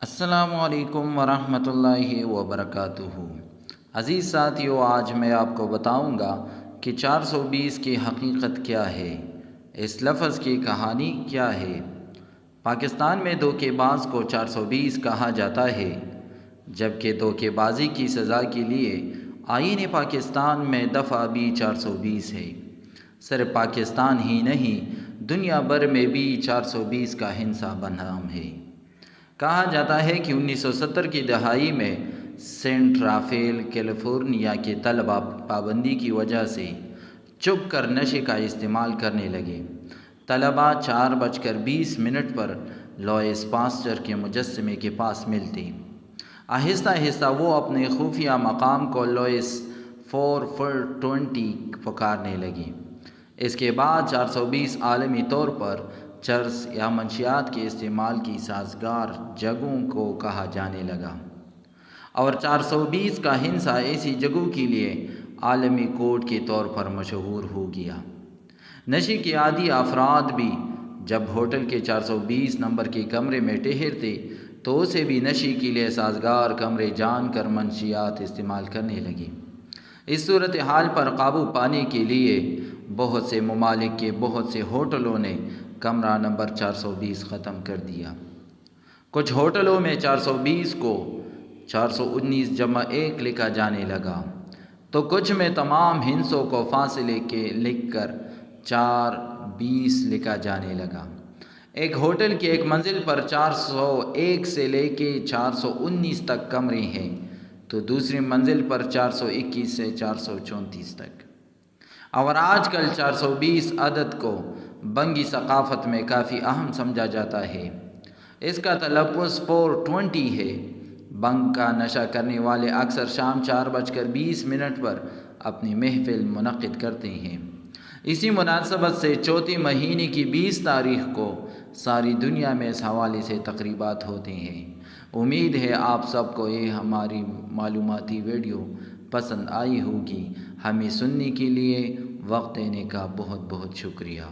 السلام علیکم ورحمۃ اللہ وبرکاتہ۔ عزیز ساتھیو، آج میں آپ کو بتاؤں گا کہ 420 کی حقیقت کیا ہے، اس لفظ کی کہانی کیا ہے۔ پاکستان میں دھوکے باز کو 420 کہا جاتا ہے، جبکہ دھوکے بازی کی سزا کے لیے آئین پاکستان میں دفعہ بھی 420 ہے۔ صرف پاکستان ہی نہیں، دنیا بھر میں بھی 420 کا ہنسا بنام ہے۔ کہا جاتا ہے کہ 1970 کی دہائی میں سینٹ رافیل کیلیفورنیا کے طلباء پابندی کی وجہ سے چھپ کر نشے کا استعمال کرنے لگے۔ طلباء 4:20 پر لوئس پاسچر کے مجسمے کے پاس ملتے۔ آہستہ آہستہ وہ اپنے خفیہ مقام کو لوئس 420 پکارنے لگے۔ اس کے بعد 420 عالمی طور پر چرس یا منشیات کے استعمال کی سازگار جگہوں کو کہا جانے لگا، اور 420 کا ہنسا ایسی جگہوں کے لیے عالمی کوڈ کے طور پر مشہور ہو گیا۔ نشے کے عادی افراد بھی جب ہوٹل کے 420 نمبر کے کمرے میں ٹھہرتے تو اسے بھی نشے کے لیے سازگار کمرے جان کر منشیات استعمال کرنے لگے۔ اس صورتحال پر قابو پانے کے لیے بہت سے ممالک کے بہت سے ہوٹلوں نے کمرہ نمبر 420 ختم کر دیا۔ کچھ ہوٹلوں میں 420 کو 419+1 لکھا جانے لگا، تو کچھ میں تمام ہندسوں کو فاصلے کے لکھ کر 420 لکھا جانے لگا۔ ایک ہوٹل کی ایک منزل پر 401 سے لے کے 419 تک کمرے ہیں، تو دوسری منزل پر 421 سے 434 تک۔ اور آج کل 420 عدد کو بنگی ثقافت میں کافی اہم سمجھا جاتا ہے۔ اس کا تلفظ 420 ہے۔ بنگ کا نشہ کرنے والے اکثر شام 4:20 پر اپنی محفل منعقد کرتے ہیں۔ اسی مناسبت سے چوتھے مہینے کی 20 تاریخ کو ساری دنیا میں اس حوالے سے تقریبات ہوتے ہیں۔ امید ہے آپ سب کو یہ ہماری معلوماتی ویڈیو پسند آئی ہوگی۔ ہمیں سننے کے لیے وقت دینے کا بہت بہت شکریہ۔